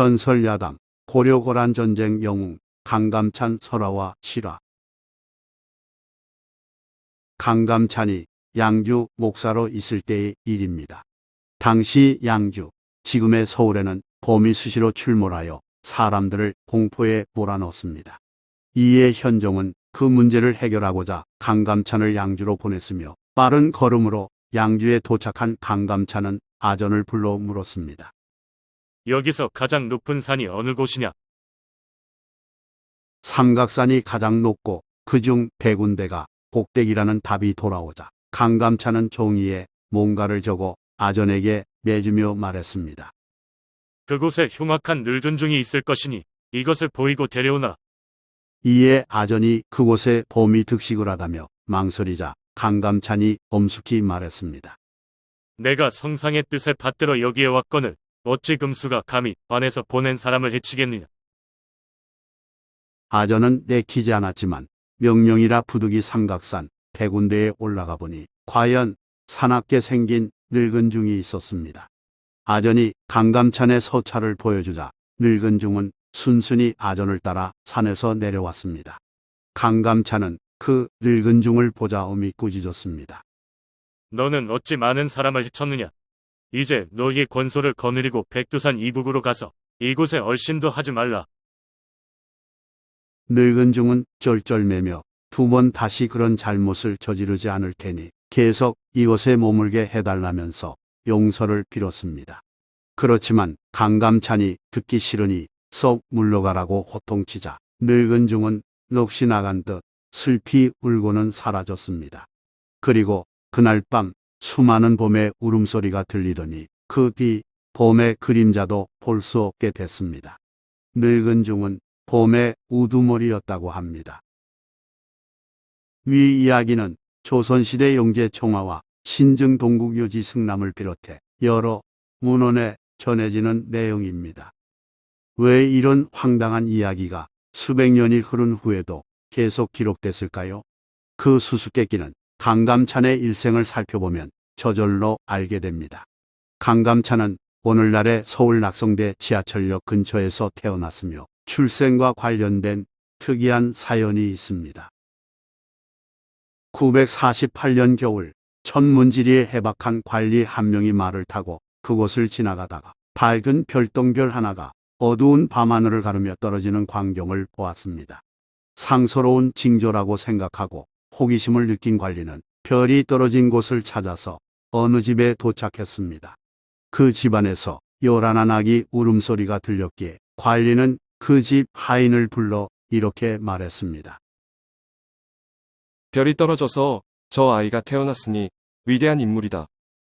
전설야담 고려고란전쟁 영웅 강감찬 설화와 실화. 강감찬이 양주 목사로 있을 때의 일입니다. 당시 양주, 지금의 서울에는 봄이 수시로 출몰하여 사람들을 공포에 몰아넣습니다. 이에 현종은 그 문제를 해결하고자 강감찬을 양주로 보냈으며, 빠른 걸음으로 양주에 도착한 강감찬은 아전을 불러 물었습니다. 여기서 가장 높은 산이 어느 곳이냐? 삼각산이 가장 높고 그중 100군데가 꼭대기라는 답이 돌아오자 강감찬은 종이에 뭔가를 적어 아전에게 내주며 말했습니다. 그곳에 흉악한 늙은 중이 있을 것이니 이것을 보이고 데려오나. 이에 아전이 그곳에 봄이 득식을 하다며 망설이자 강감찬이 엄숙히 말했습니다. 내가 성상의 뜻을 받들어 여기에 왔거늘 어찌 금수가 감히 반에서 보낸 사람을 해치겠느냐. 아전은 내키지 않았지만 명령이라 부득이 삼각산 100군데에 올라가 보니 과연 사납게 생긴 늙은 중이 있었습니다. 아전이 강감찬의 서찰을 보여주자 늙은 중은 순순히 아전을 따라 산에서 내려왔습니다. 강감찬은 그 늙은 중을 보자 엄히 꾸짖었습니다. 너는 어찌 많은 사람을 해쳤느냐. 이제 너희의 권소를 거느리고 백두산 이북으로 가서 이곳에 얼씬도 하지 말라. 늙은 중은 쩔쩔매며 2번 다시 그런 잘못을 저지르지 않을 테니 계속 이곳에 머물게 해달라면서 용서를 빌었습니다. 그렇지만 강감찬이 듣기 싫으니 썩 물러가라고 호통치자 늙은 중은 넋이 나간 듯 슬피 울고는 사라졌습니다. 그리고 그날 밤 수많은 봄의 울음소리가 들리더니 그 뒤 봄의 그림자도 볼 수 없게 됐습니다. 늙은 중은 봄의 우두머리였다고 합니다. 위 이야기는 조선시대 영재 총화와 신증 동국요지 승남을 비롯해 여러 문헌에 전해지는 내용입니다. 왜 이런 황당한 이야기가 수백 년이 흐른 후에도 계속 기록됐을까요? 그 수수께끼는 강감찬의 일생을 살펴보면 저절로 알게 됩니다. 강감찬은 오늘날의 서울 낙성대 지하철역 근처에서 태어났으며 출생과 관련된 특이한 사연이 있습니다. 948년 겨울 천문지리에 해박한 관리 한 명이 말을 타고 그곳을 지나가다가 밝은 별똥별 하나가 어두운 밤하늘을 가르며 떨어지는 광경을 보았습니다. 상서로운 징조라고 생각하고 호기심을 느낀 관리는 별이 떨어진 곳을 찾아서 어느 집에 도착했습니다. 그 집안에서 요란한 아기 울음소리가 들렸기에 관리는 그 집 하인을 불러 이렇게 말했습니다. 별이 떨어져서 저 아이가 태어났으니 위대한 인물이다.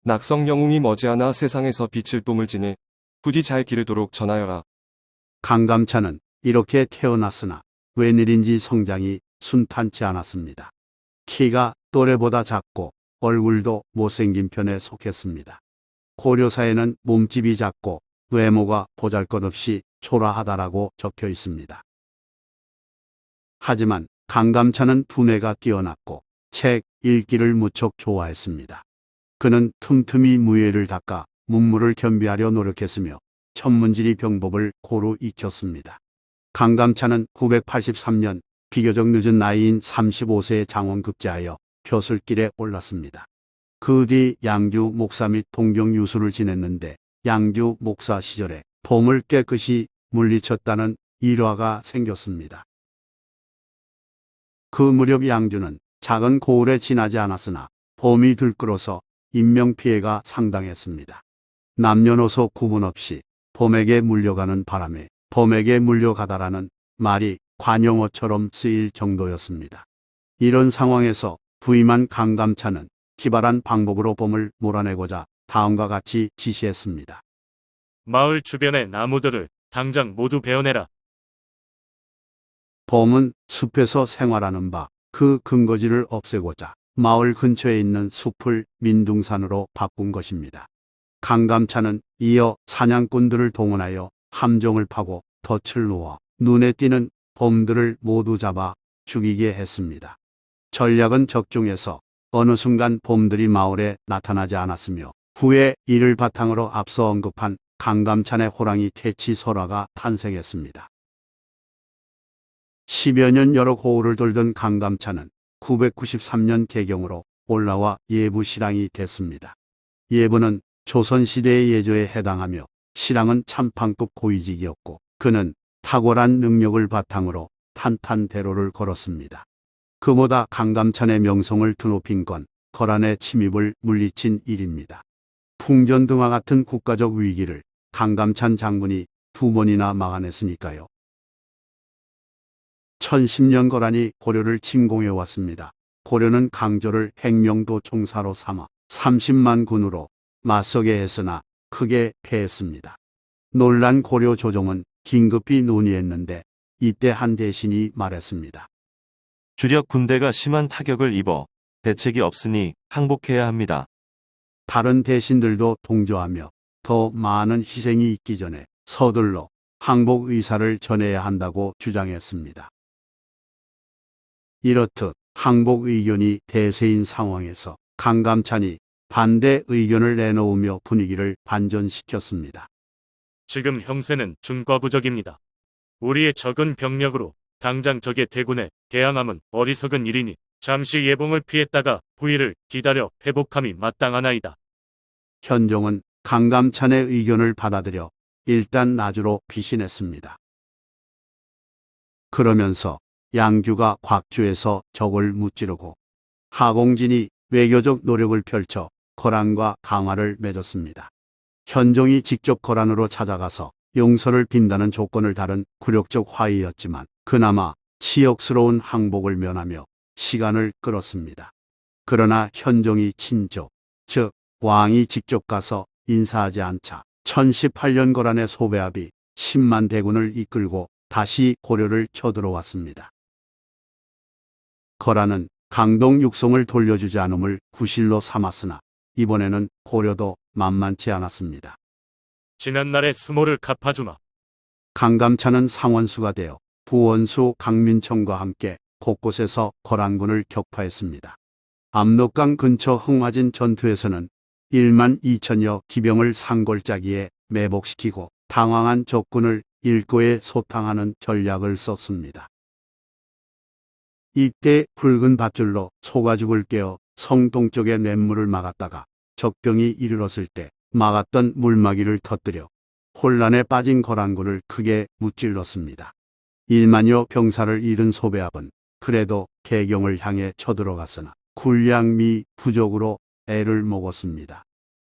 낙성 영웅이 머지않아 세상에서 빛을 뿜을지니 부디 잘 기르도록 전하여라. 강감찬은 이렇게 태어났으나 웬일인지 성장이 순탄치 않았습니다. 키가 또래보다 작고 얼굴도 못생긴 편에 속했습니다. 고려사에는 몸집이 작고 외모가 보잘것없이 초라하다라고 적혀 있습니다. 하지만 강감찬은 두뇌가 뛰어났고 책 읽기를 무척 좋아했습니다. 그는 틈틈이 무예를 닦아 문물을 겸비하려 노력했으며 천문지리 병법을 고루 익혔습니다. 강감찬은 983년 비교적 늦은 나이인 35세에 장원급제하여 벼슬길에 올랐습니다. 그 뒤 양주 목사 및 동경 유수를 지냈는데 양주 목사 시절에 봄을 깨끗이 물리쳤다는 일화가 생겼습니다. 그 무렵 양주는 작은 고을에 지나지 않았으나 봄이 들끓어서 인명피해가 상당했습니다. 남녀노소 구분 없이 봄에게 물려가는 바람에 봄에게 물려가다라는 말이 관용어처럼 쓰일 정도였습니다. 이런 상황에서 부임한 강감찬은 기발한 방법으로 봄을 몰아내고자 다음과 같이 지시했습니다. 마을 주변의 나무들을 당장 모두 베어내라. 봄은 숲에서 생활하는 바 그 근거지를 없애고자 마을 근처에 있는 숲을 민둥산으로 바꾼 것입니다. 강감찬은 이어 사냥꾼들을 동원하여 함정을 파고 덫을 놓아 눈에 띄는 봄들을 모두 잡아 죽이게 했습니다. 전략은 적중해서 어느 순간 봄들이 마을에 나타나지 않았으며 후에 이를 바탕으로 앞서 언급한 강감찬의 호랑이 퇴치 설화가 탄생했습니다. 10여 년 여러 고을을 돌던 강감찬은 993년 개경으로 올라와 예부시랑이 됐습니다. 예부는 조선시대의 예조에 해당하며 시랑은 참판급 고위직이었고 그는 탁월한 능력을 바탕으로 탄탄대로를 걸었습니다. 그보다 강감찬의 명성을 드높인 건 거란의 침입을 물리친 일입니다. 풍전등화 같은 국가적 위기를 강감찬 장군이 2번이나 막아냈으니까요. 1010년 거란이 고려를 침공해 왔습니다. 고려는 강조를 행명도 총사로 삼아 30만 군으로 맞서게 했으나 크게 패했습니다. 놀란 고려 조정은 긴급히 논의했는데 이때 한 대신이 말했습니다. 주력 군대가 심한 타격을 입어 대책이 없으니 항복해야 합니다. 다른 대신들도 동조하며 더 많은 희생이 있기 전에 서둘러 항복 의사를 전해야 한다고 주장했습니다. 이렇듯 항복 의견이 대세인 상황에서 강감찬이 반대 의견을 내놓으며 분위기를 반전시켰습니다. 지금 형세는 준과부적입니다. 우리의 적은 병력으로 당장 적의 대군에 대항함은 어리석은 일이니 잠시 예봉을 피했다가 후일을 기다려 회복함이 마땅하나이다. 현종은 강감찬의 의견을 받아들여 일단 나주로 피신했습니다. 그러면서 양규가 곽주에서 적을 무찌르고 하공진이 외교적 노력을 펼쳐 거란과 강화를 맺었습니다. 현종이 직접 거란으로 찾아가서 용서를 빈다는 조건을 다른 굴욕적 화의였지만 그나마 치욕스러운 항복을 면하며 시간을 끌었습니다. 그러나 현종이 친족, 즉 왕이 직접 가서 인사하지 않자 1018년 거란의 소배합이 10만 대군을 이끌고 다시 고려를 쳐들어왔습니다. 거란은 강동 육성을 돌려주지 않음을 구실로 삼았으나 이번에는 고려도 만만치 않았습니다. 지난날의 수모를 갚아주마. 강감찬은 상원수가 되어 부원수 강민청과 함께 곳곳에서 거란군을 격파했습니다. 압록강 근처 흥화진 전투에서는 1만 2천여 기병을 산골짜기에 매복시키고 당황한 적군을 일거에 소탕하는 전략을 썼습니다. 이때 붉은 밧줄로 소가죽을 꿰어 성 동쪽의 냇물을 막았다가 적병이 이르렀을 때 막았던 물막이를 터뜨려 혼란에 빠진 거란군을 크게 무찔렀습니다. 1만여 병사를 잃은 소배합은 그래도 개경을 향해 쳐들어갔으나 군량미 부족으로 애를 먹었습니다.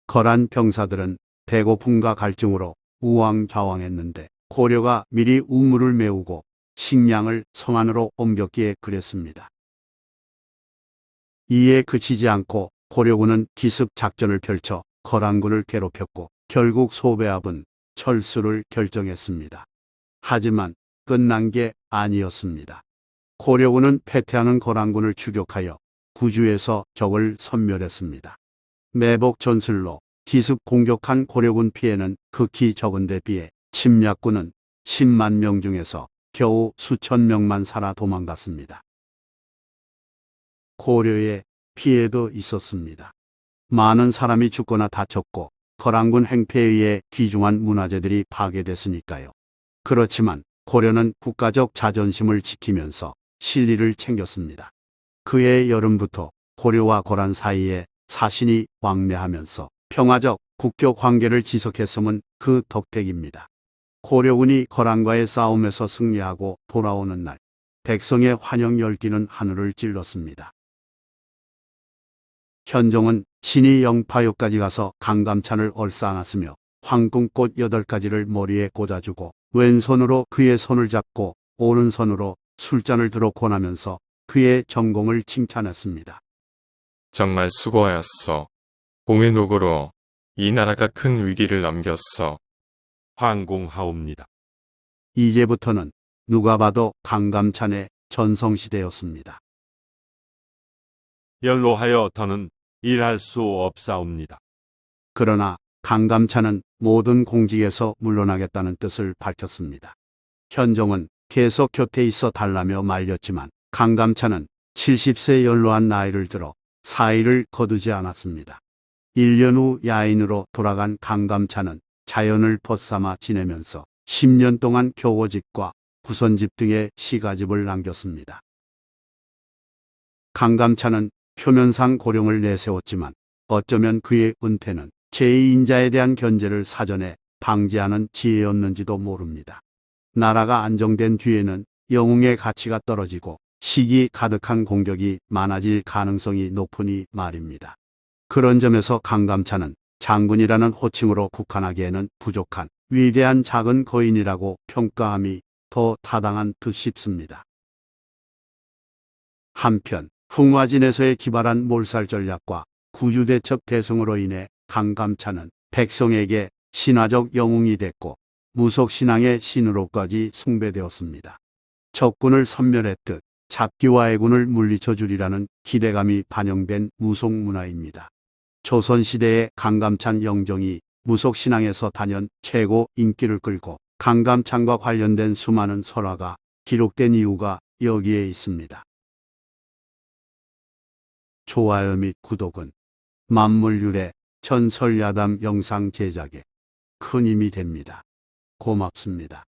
거란 병사들은 배고픔과 갈증으로 우왕좌왕했는데 고려가 미리 우물을 메우고 식량을 성 안으로 옮겼기에 그랬습니다. 이에 그치지 않고 고려군은 기습 작전을 펼쳐 거란군을 괴롭혔고 결국 소배합은 철수를 결정했습니다. 하지만 끝난 게 아니었습니다. 고려군은 패퇴하는 거란군을 추격하여 구주에서 적을 섬멸했습니다. 매복 전술로 기습 공격한 고려군 피해는 극히 적은데 비해 침략군은 10만 명 중에서 겨우 수천 명만 살아 도망갔습니다. 고려에 피해도 있었습니다. 많은 사람이 죽거나 다쳤고 거란군 행패에 의해 귀중한 문화재들이 파괴됐으니까요. 그렇지만 고려는 국가적 자존심을 지키면서 실리를 챙겼습니다. 그해 여름부터 고려와 거란 사이에 사신이 왕래하면서 평화적 국교 관계를 지속했음은 그 덕택입니다. 고려군이 거란과의 싸움에서 승리하고 돌아오는 날, 백성의 환영 열기는 하늘을 찔렀습니다. 현종은 신이 영파요까지 가서 강감찬을 얼싸안았으며 황금꽃 8가지를 머리에 꽂아주고 왼손으로 그의 손을 잡고 오른손으로 술잔을 들어 권하면서 그의 전공을 칭찬했습니다. 정말 수고하였어. 공의 노고로 이 나라가 큰 위기를 넘겼어. 황공하옵니다. 이제부터는 누가 봐도 강감찬의 전성시대였습니다. 연로하여 더는 일할 수 없사옵니다. 그러나 강감찬은 모든 공직에서 물러나겠다는 뜻을 밝혔습니다. 현종은 계속 곁에 있어 달라며 말렸지만 강감찬은 70세 연로한 나이를 들어 사의를 거두지 않았습니다. 1년 후 야인으로 돌아간 강감찬은 자연을 벗삼아 지내면서 10년 동안 교고집과 후손집 등의 시가집을 남겼습니다. 강감찬은 표면상 고령을 내세웠지만 어쩌면 그의 은퇴는 제2인자에 대한 견제를 사전에 방지하는 지혜였는지도 모릅니다. 나라가 안정된 뒤에는 영웅의 가치가 떨어지고 시기 가득한 공격이 많아질 가능성이 높으니 말입니다. 그런 점에서 강감찬은 장군이라는 호칭으로 국한하기에는 부족한 위대한 작은 거인이라고 평가함이 더 타당한 듯 싶습니다. 한편 흥화진에서의 기발한 몰살 전략과 구유대첩 대승으로 인해 강감찬은 백성에게 신화적 영웅이 됐고 무속신앙의 신으로까지 숭배되었습니다. 적군을 섬멸했듯 잡기와 애군을 물리쳐 주리라는 기대감이 반영된 무속문화입니다. 조선시대의 강감찬 영정이 무속신앙에서 단연 최고 인기를 끌고 강감찬과 관련된 수많은 설화가 기록된 이유가 여기에 있습니다. 좋아요 및 구독은 만물유래 전설야담 영상 제작에 큰 힘이 됩니다. 고맙습니다.